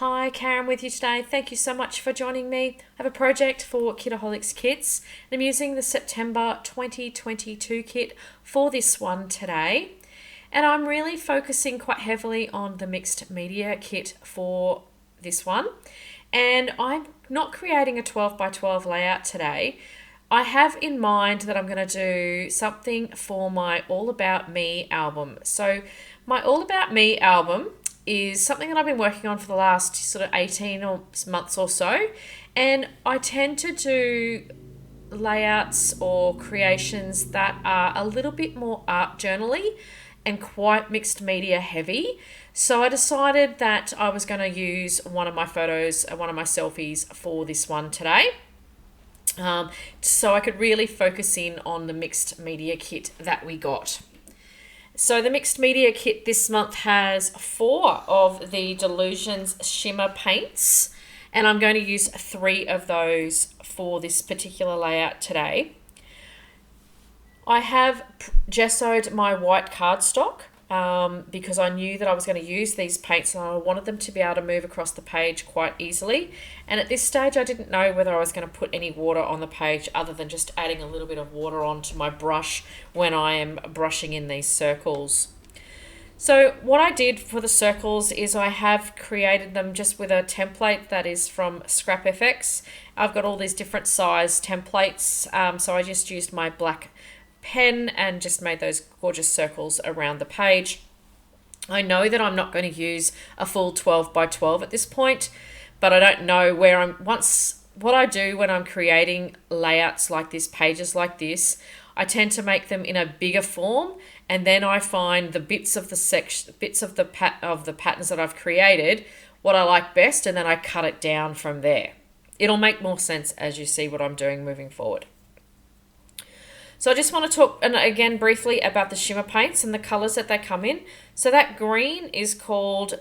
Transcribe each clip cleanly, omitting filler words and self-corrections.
Hi, Karen with you today. Thank you so much for joining me. I have a project for Kitaholic's kits, and I'm using the September 2022 kit for this one today. And I'm really focusing quite heavily on the mixed media kit for this one. And I'm not creating a 12 by 12 layout today. I have in mind that I'm going to do something for my All About Me album. So my All About Me album is something that I've been working on for the last sort of 18 months or so. And I tend to do layouts or creations that are a little bit more art journally and quite mixed media heavy. So I decided that I was going to use one of my photos, one of my selfies for this one today. So I could really focus in on the mixed media kit that we got. So the mixed media kit this month has 4 of the Delusions shimmer paints, and I'm going to use 3 of those for this particular layout today. I have gessoed my white cardstock because I knew that I was going to use these paints and I wanted them to be able to move across the page quite easily. And at this stage, I didn't know whether I was going to put any water on the page other than just adding a little bit of water onto my brush when I am brushing in these circles. So what I did for the circles is I have created them just with a template that is from Scrapbook. I've got all these different size templates, so I just used my black pen and just made those gorgeous circles around the page. I know that I'm not going to use a full 12 by 12 at this point, but I don't know where what I do when I'm creating layouts like this, pages like this, I tend to make them in a bigger form, and then I find the bits of the patterns that I've created what I like best, and then I cut it down from there. It'll make more sense as you see what I'm doing moving forward. So I just want to talk again briefly about the shimmer paints and the colours that they come in. So that green is called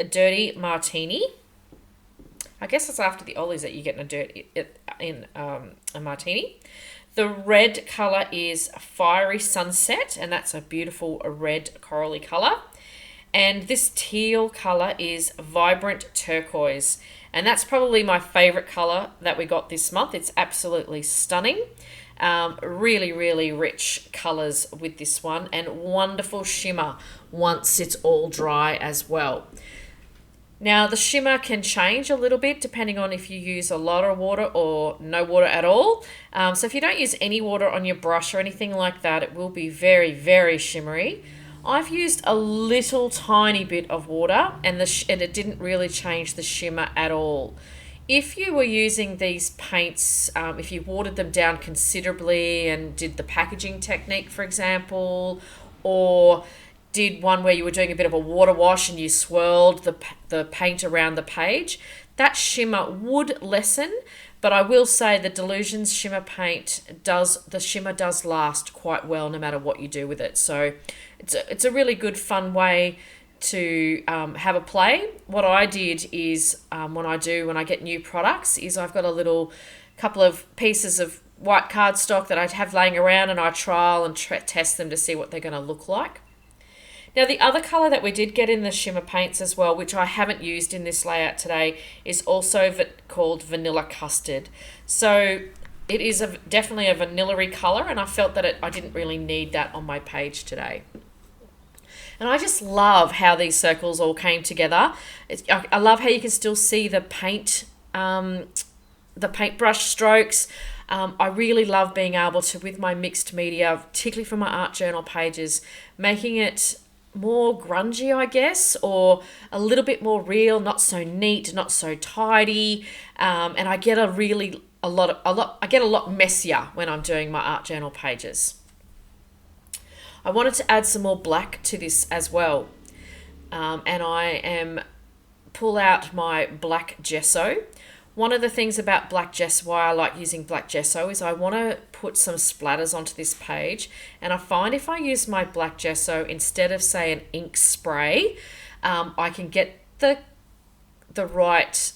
a Dirty Martini. I guess it's after the ollies that you get in a martini. The red colour is Fiery Sunset, and that's a beautiful red corally colour. And this teal colour is Vibrant Turquoise. And that's probably my favourite colour that we got this month. It's absolutely stunning. Really, really rich colours with this one, and wonderful shimmer once it's all dry as well. Now the shimmer can change a little bit depending on if you use a lot of water or no water at all. So if you don't use any water on your brush or anything like that, it will be very, very shimmery. I've used a little tiny bit of water and it didn't really change the shimmer at all. If you were using these paints, if you watered them down considerably and did the packaging technique, for example, or did one where you were doing a bit of a water wash and you swirled the paint around the page, that shimmer would lessen. But I will say the Delusions shimmer paint the shimmer does last quite well no matter what you do with it. So it's a really good fun way to have a play. What I did is when I get new products is I've got a couple of pieces of white cardstock that I have laying around, and I trial and test them to see what they're going to look like. Now the other colour that we did get in the shimmer paints as well, which I haven't used in this layout today, is also called Vanilla Custard. So it is definitely a vanilla-y colour, and I felt that I didn't really need that on my page today. And I just love how these circles all came together. I love how you can still see the paintbrush strokes. I really love being able to, with my mixed media, particularly for my art journal pages, making it more grungy, I guess, or a little bit more real, not so neat, not so tidy. And I get a lot messier when I'm doing my art journal pages. I wanted to add some more black to this as well. And I pull out my black gesso. One of the things about black gesso, why I like using black gesso, is I want to put some splatters onto this page. And I find if I use my black gesso instead of, say, an ink spray, I can get the right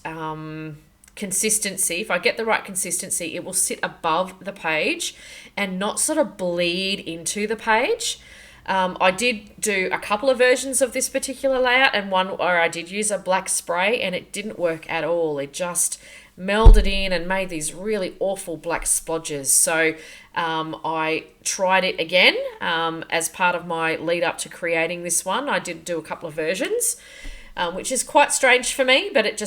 consistency. If I get the right consistency, it will sit above the page and not sort of bleed into the page. I did do a couple of versions of this particular layout, and one where I did use a black spray, and it didn't work at all. It just melded in and made these really awful black splodges. So I tried it again as part of my lead up to creating this one. I did do a couple of versions, which is quite strange for me, but it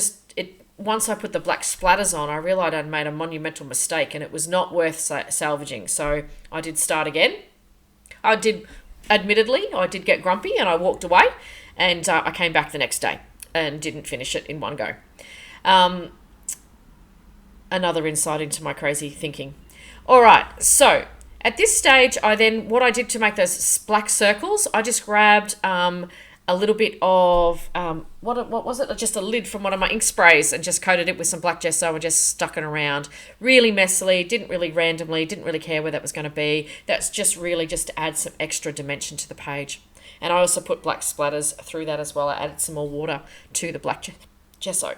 once I put the black splatters on, I realised I'd made a monumental mistake and it was not worth salvaging. So I did start again. Admittedly, I did get grumpy and I walked away, and I came back the next day and didn't finish it in one go. Another insight into my crazy thinking. All right, so at this stage, what I did to make those black circles, I just grabbed a little bit of, what was it? Just a lid from one of my ink sprays and just coated it with some black gesso and just stuck it around really messily, didn't really care where that was going to be. That's just really just to add some extra dimension to the page. And I also put black splatters through that as well. I added some more water to the black gesso.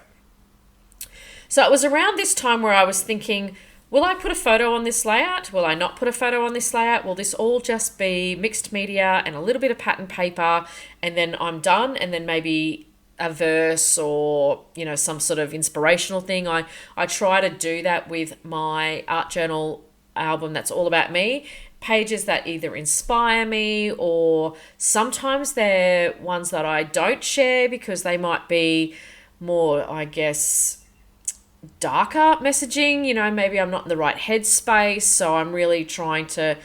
So it was around this time where I was thinking, will I put a photo on this layout? Will I not put a photo on this layout? Will this all just be mixed media and a little bit of pattern paper, and then I'm done, and then maybe a verse or, some sort of inspirational thing? I try to do that with my art journal album that's all about me. Pages that either inspire me, or sometimes they're ones that I don't share because they might be more, I guess, darker messaging. Maybe I'm not in the right headspace, so I'm really trying to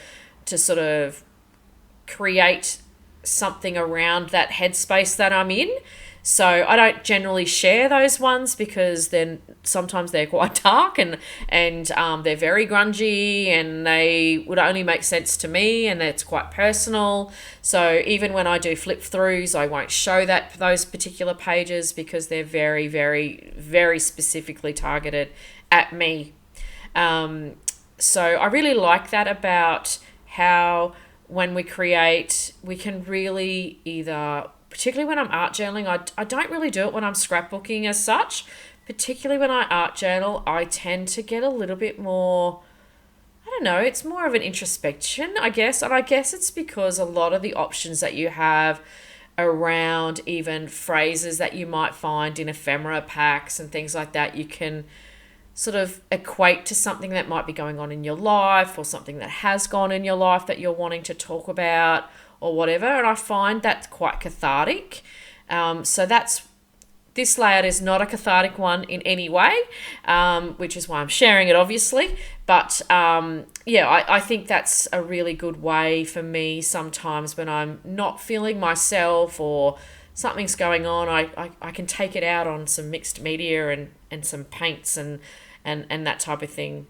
sort of create something around that headspace that I'm in. So I don't generally share those ones because then sometimes they're quite dark and they're very grungy, and they would only make sense to me, and it's quite personal. So even when I do flip throughs, I won't show those particular pages because they're very, very, very specifically targeted at me. So I really like that about how when we create, we can really either, particularly when I'm art journaling, I don't really do it when I'm scrapbooking as such. Particularly when I art journal, I tend to get a little bit more, I don't know, it's more of an introspection, I guess. And I guess it's because a lot of the options that you have around even phrases that you might find in ephemera packs and things like that, you can sort of equate to something that might be going on in your life, or something that has gone in your life that you're wanting to talk about, or whatever. And I find that's quite cathartic. So this layout is not a cathartic one in any way, which is why I'm sharing it, obviously. But I think that's a really good way for me sometimes when I'm not feeling myself or something's going on. I can take it out on some mixed media and some paints and that type of thing.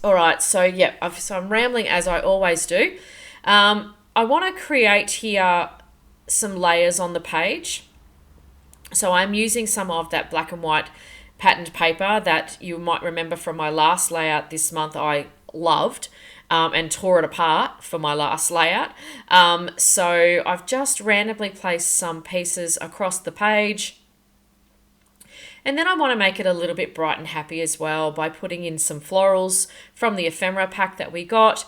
All right, so I'm rambling as I always do. I want to create here some layers on the page. So I'm using some of that black and white patterned paper that you might remember from my last layout this month. I loved and tore it apart for my last layout. So I've just randomly placed some pieces across the page. And then I want to make it a little bit bright and happy as well by putting in some florals from the ephemera pack that we got.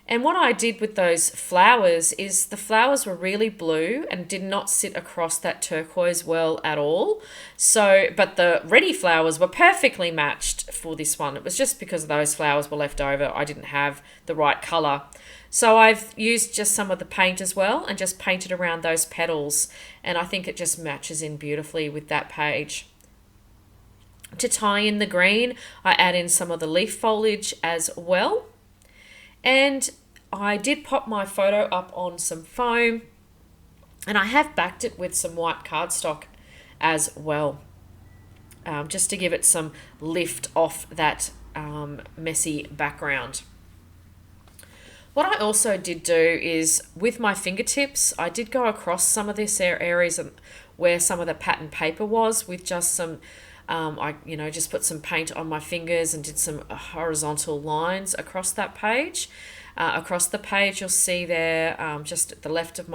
And what I did with those flowers is the flowers were really blue and did not sit across that turquoise well at all. But the ready flowers were perfectly matched for this one. It was just because those flowers were left over, I didn't have the right color. So I've used just some of the paint as well and just painted around those petals. And I think it just matches in beautifully with that page. To tie in the green, I add in some of the leaf foliage as well. And I did pop my photo up on some foam, and I have backed it with some white cardstock as well, just to give it some lift off that messy background. What I also did do is with my fingertips, I did go across some of these areas where some of the pattern paper was with just some I just put some paint on my fingers and did some horizontal lines across that page. Across the page, you'll see there just at the left of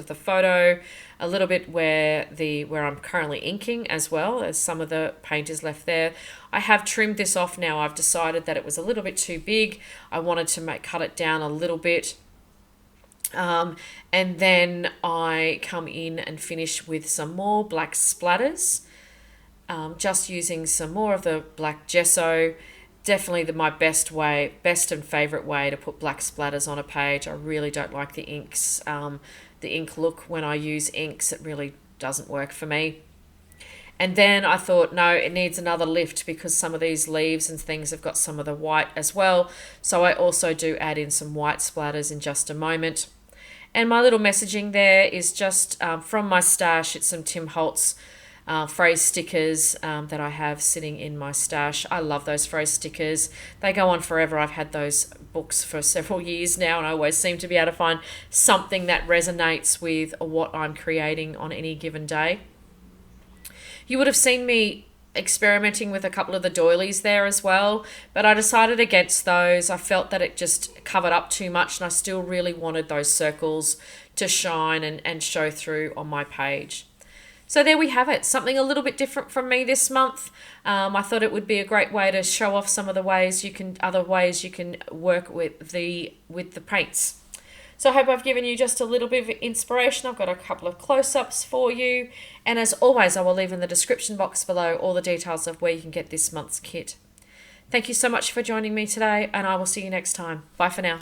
the photo, a little bit where I'm currently inking as well, as some of the paint is left there. I have trimmed this off now. I've decided that it was a little bit too big. I wanted to cut it down a little bit. And then I come in and finish with some more black splatters, just using some more of the black gesso. Definitely my best and favourite way to put black splatters on a page. I really don't like the inks, the ink look when I use inks. It really doesn't work for me. And then I thought, no, it needs another lift because some of these leaves and things have got some of the white as well. So I also do add in some white splatters in just a moment. And my little messaging there is just from my stash. It's some Tim Holtz phrase stickers that I have sitting in my stash. I love those phrase stickers. They go on forever. I've had those books for several years now, and I always seem to be able to find something that resonates with what I'm creating on any given day. You would have seen me experimenting with a couple of the doilies there as well, but I decided against those. I felt that it just covered up too much, and I still really wanted those circles to shine and show through on my page. So there we have it, something a little bit different from me this month. I thought it would be a great way to show off some of the other ways you can work with the paints. So I hope I've given you just a little bit of inspiration. I've got a couple of close-ups for you. And as always, I will leave in the description box below all the details of where you can get this month's kit. Thank you so much for joining me today, and I will see you next time. Bye for now.